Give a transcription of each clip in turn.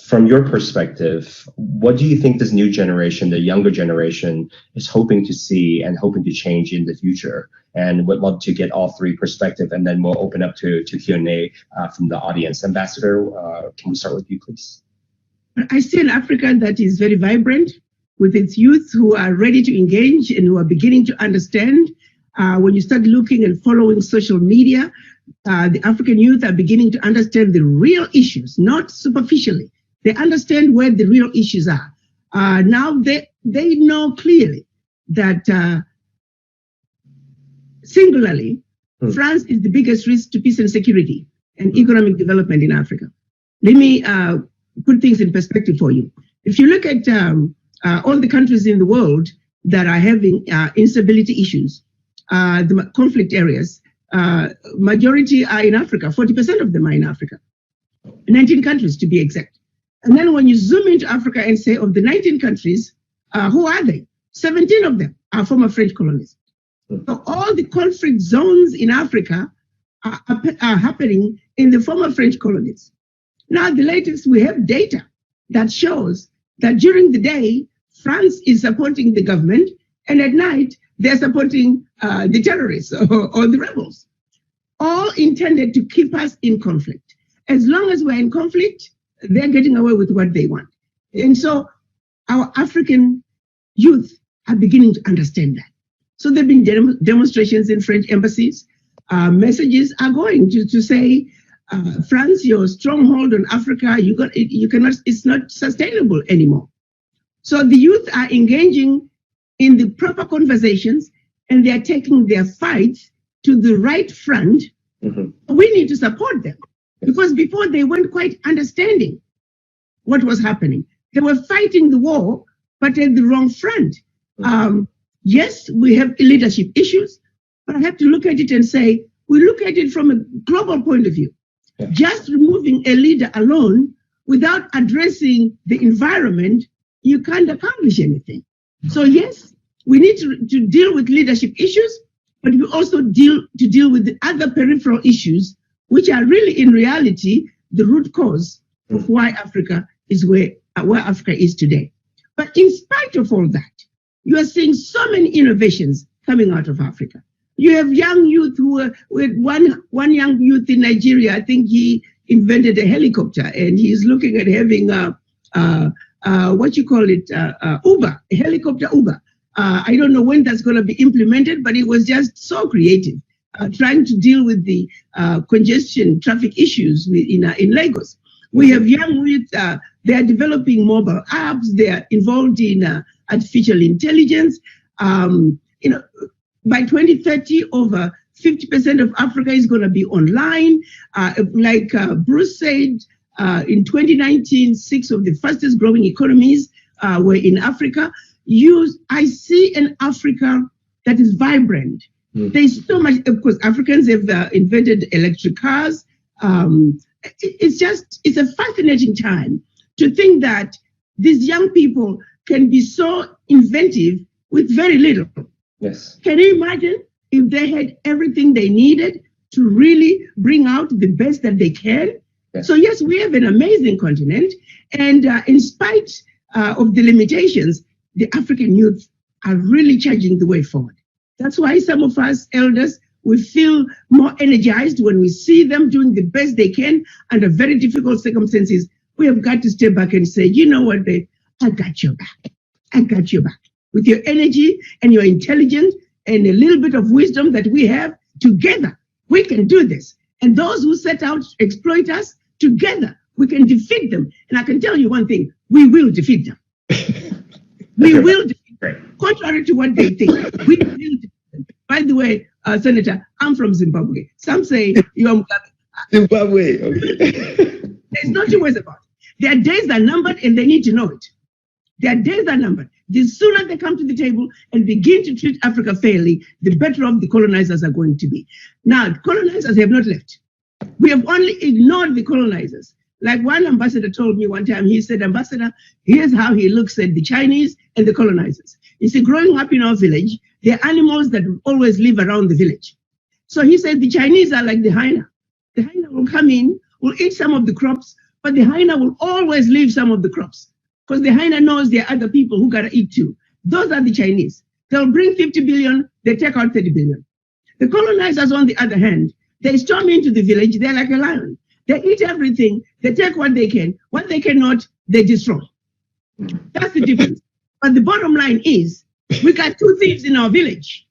From your perspective, what do you think this new generation, the younger generation, is hoping to see and hoping to change in the future? And would love to get all three perspectives, and then we'll open up to Q&A from the audience. Ambassador, can we start with you, please? I see an Africa that is very vibrant, with its youth who are ready to engage and who are beginning to understand. When you start looking and following social media, the African youth are beginning to understand the real issues, not superficially. They understand where the real issues are. Now they know clearly that singularly, France is the biggest risk to peace and security and economic development in Africa. Let me put things in perspective for you. If you look at all the countries in the world that are having instability issues, the conflict areas, majority are in Africa. 40% of them are in Africa. 19 countries to be exact. And then when you zoom into Africa and say, of the 19 countries, who are they? 17 of them are former French colonies. So all the conflict zones in Africa are happening in the former French colonies. Now, the latest, we have data that shows that during the day, France is supporting the government, and at night, they're supporting the terrorists or the rebels, all intended to keep us in conflict. As long as we're in conflict, they're getting away with what they want. And so our African youth are beginning to understand that. So there have been demonstrations in French embassies. Messages are going to say, France, your stronghold on Africa, you cannot, it's not sustainable anymore. So the youth are engaging in the proper conversations, and they're taking their fights to the right front. We need to support them, because before they weren't quite understanding what was happening. They were fighting the war, but at the wrong front. Yes, we have leadership issues, but I have to look at it and say, we look at it from a global point of view. Just removing a leader alone without addressing the environment, you can't accomplish anything. So yes, we need to deal with leadership issues, but we also deal with the other peripheral issues, which are really in reality the root cause of why Africa is where Africa is today. But in spite of all that, you are seeing so many innovations coming out of Africa. You have young youth who are, with one young youth in Nigeria, I think he invented a helicopter, and he's looking at having Uber, a helicopter Uber. I don't know when that's going to be implemented, but it was just so creative, trying to deal with the congestion traffic issues in Lagos. We have young youth, they are developing mobile apps, they are involved in artificial intelligence. By 2030, over 50% of Africa is going to be online. Like Bruce said, in 2019, 6 of the fastest growing economies were in Africa. I see an Africa that is vibrant. There's so much, of course, Africans have invented electric cars. It's a fascinating time to think that these young people can be so inventive with very little. Yes. Can you imagine if they had everything they needed to really bring out the best that they can? Yes. So yes, we have an amazing continent, and in spite of the limitations, the African youth are really charging the way forward. That's why some of us elders, we feel more energized when we see them doing the best they can under very difficult circumstances. We have got to step back and say, you know what, babe, I got your back. I got your back. With your energy and your intelligence and a little bit of wisdom that we have, together, we can do this. And those who set out to exploit us, together, we can defeat them. And I can tell you one thing, we will defeat them. We will defeat them. Contrary to what they think, we will defeat them. By the way, Senator, I'm from Zimbabwe. Some say you're Zimbabwe. Okay. There's no two ways about it. Their days are numbered, and they need to know it. Their days are numbered. The sooner they come to the table and begin to treat Africa fairly, the better off the colonizers are going to be. Now, colonizers have not left. We have only ignored the colonizers. Like one ambassador told me one time, he said, Ambassador, here's how he looks at the Chinese and the colonizers. He said, growing up in our village, there are animals that always live around the village. So he said, the Chinese are like the hyena. The hyena will come in, will eat some of the crops, But the hyena will always leave some of the crops because the hyena knows there are other people who gotta eat too. Those are the Chinese. They'll bring 50 billion, they take out 30 billion. The colonizers, on the other hand, they storm into the village, they're like a lion. They eat everything, they take what they can. What they cannot, they destroy. That's the difference. But the bottom line is, we got two thieves in our village.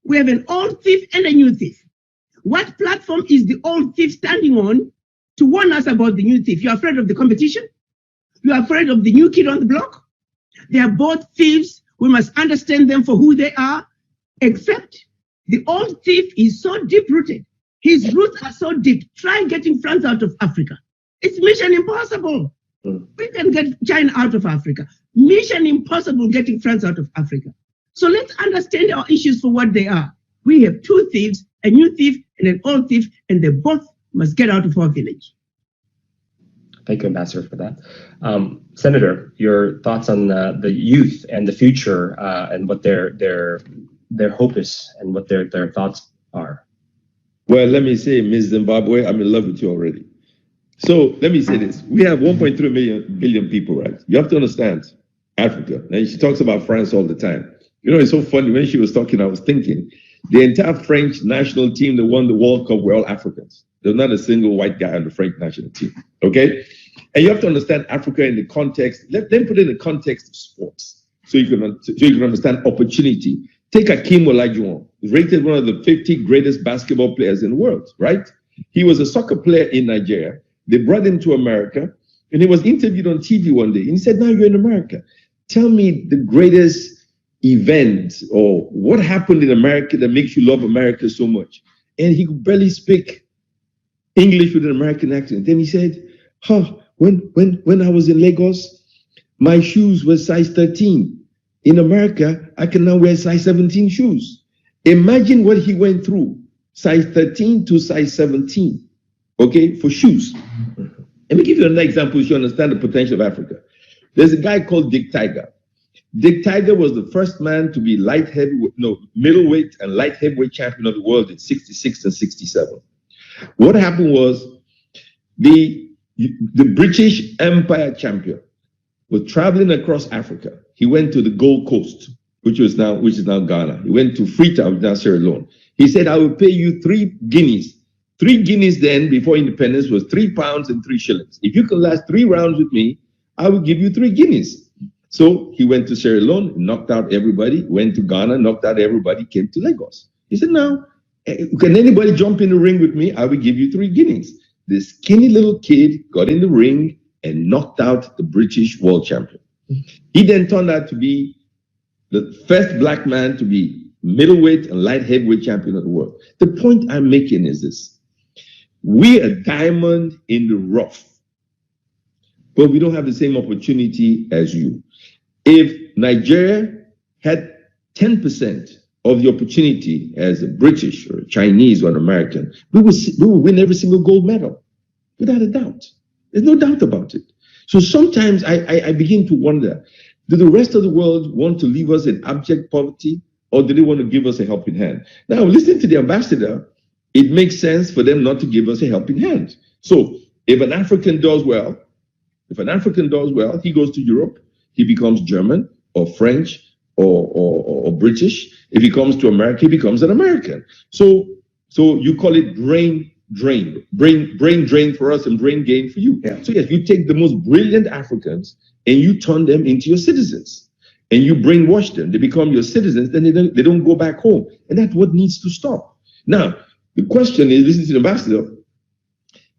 We have an old thief and a new thief. What platform is the old thief standing on to warn us about the new thief? You're afraid of the competition? You're afraid of the new kid on the block? They are both thieves. We must understand them for who they are, except the old thief is so deep-rooted. His roots are so deep. Try getting France out of Africa. It's mission impossible. We can get China out of Africa. Mission impossible getting France out of Africa. So let's understand our issues for what they are. We have two thieves, a new thief and an old thief, and they both must get out of our village. Thank you, Ambassador, for that. Senator, your thoughts on the youth and the future and what their hope is and what their thoughts are. Well, let me say, Ms. Zimbabwe, I'm in love with you already. So let me say this. We have 1.3 billion people, right? You have to understand Africa. And she talks about France all the time. You know, it's so funny. When she was talking, I was thinking, the entire French national team that won the World Cup were all Africans. There's not a single white guy on the French national team, okay? And you have to understand Africa in the context. Let them put it in the context of sports so you can understand opportunity. Take Akeem Olajuwon, rated one of the 50 greatest basketball players in the world, right? He was a soccer player in Nigeria. They brought him to America, and he was interviewed on TV one day. And he said, now you're in America. Tell me the greatest event or what happened in America that makes you love America so much. And he could barely speak English with an American accent. Then he said, when I was in Lagos, my shoes were size 13. In America, I can now wear size 17 shoes. Imagine what he went through, size 13 to size 17, okay, for shoes. Let me give you another example so you understand the potential of Africa. There's a guy called Dick Tiger. Dick Tiger was the first man to be middleweight and light heavyweight champion of the world in 66 and 67. What happened was the British Empire champion was traveling across Africa. He went to the Gold Coast, which is now Ghana. He went to Freetown, which is now Sierra Leone. He said, I will pay you 3 guineas. 3 guineas then, before independence, was 3 pounds and 3 shillings. If you can last 3 rounds with me, I will give you 3 guineas. So he went to Sierra Leone, knocked out everybody, went to Ghana, knocked out everybody, came to Lagos. He said, now, can anybody jump in the ring with me? I will give you 3 guineas. This skinny little kid got in the ring and knocked out the British world champion. He then turned out to be the first black man to be middleweight and light heavyweight champion of the world. The point I'm making is this. We're a diamond in the rough, but we don't have the same opportunity as you. If Nigeria had 10% of the opportunity as a British or a Chinese or an American, we would win every single gold medal, without a doubt. There's no doubt about it. So sometimes I begin to wonder, do the rest of the world want to leave us in abject poverty, or do they want to give us a helping hand? Now, listening to the ambassador, it makes sense for them not to give us a helping hand. So if an African does well, he goes to Europe, he becomes German or French or British. If he comes to America, he becomes an American. So you call it brain drain for us and brain gain for you. Yeah. So yes, you take the most brilliant Africans and you turn them into your citizens, and you brainwash them. They become your citizens, then they don't go back home, and that's what needs to stop. Now the question is, listen to the ambassador: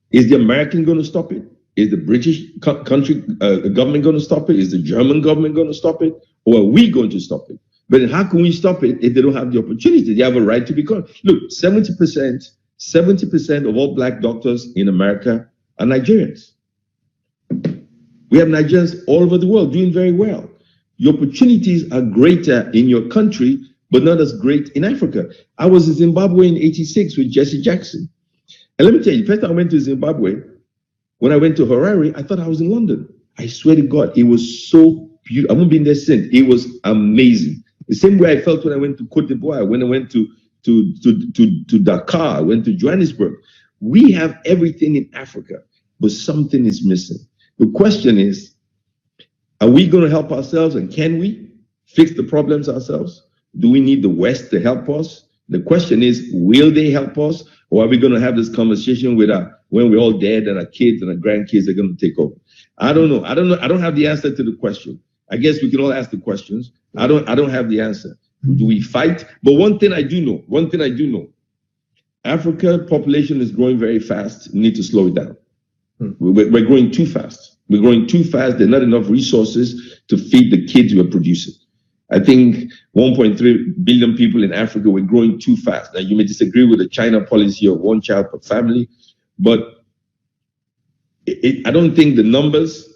is the American going to stop it? Is the British government going to stop it? Is the German government going to stop it? Or are we going to stop it? But how can we stop it if they don't have the opportunity? They have a right to become. Look, 70% of all black doctors in America are Nigerians. We have Nigerians all over the world doing very well. The opportunities are greater in your country, but not as great in Africa. I was in Zimbabwe in '86 with Jesse Jackson. And let me tell you, first time I went to Zimbabwe, when I went to Harare, I thought I was in London. I swear to God, it was so beautiful. I haven't been there since. It was amazing. The same way I felt when I went to Cote d'Ivoire, when I went to Dakar, I went to Johannesburg. We have everything in Africa. but something is missing. The question is, are we going to help ourselves, and can we fix the problems ourselves? Do we need the West to help us? The question is, will they help us, or are we going to have this conversation with when we're all dead and our kids and our grandkids are going to take over? I don't know. I don't have the answer to the question. I guess we can all ask the questions. I don't have the answer. Do we fight? But one thing I do know, Africa population is growing very fast. We need to slow it down. We're growing too fast. We're growing too fast. There are not enough resources to feed the kids we're producing. I think 1.3 billion people in Africa, we're growing too fast. Now, you may disagree with the China policy of 1 child per family, but I don't think the numbers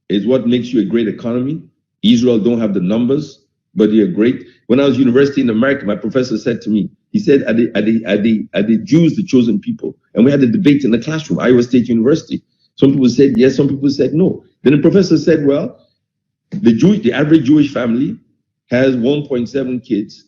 is what makes you a great economy. Israel don't have the numbers, but they're great. When I was university in America, my professor said to me, he said, are the Jews the chosen people? And we had a debate in the classroom, Iowa State University. Some people said yes, some people said no. Then the professor said, well, the average Jewish family has 1.7 kids,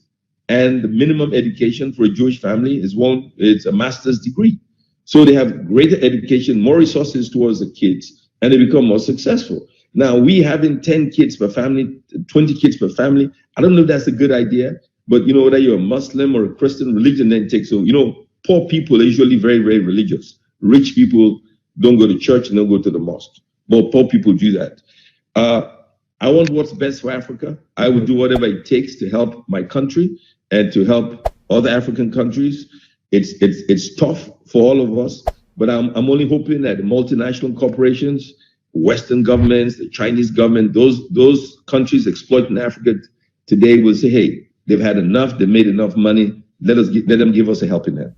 and the minimum education for a Jewish family is a master's degree. So they have greater education, more resources towards the kids, and they become more successful. Now, we having 10 kids per family, 20 kids per family, I don't know if that's a good idea, but whether you're a Muslim or a Christian, religion then takes over. Poor people are usually very, very religious. Rich people don't go to church and don't go to the mosque. But poor people do that. I want what's best for Africa. I will do whatever it takes to help my country and to help other African countries. It's tough for all of us, but I'm only hoping that the multinational corporations, Western governments, the Chinese government, those countries exploiting Africa today will say, hey, they've had enough, they've made enough money, let them give us a helping hand.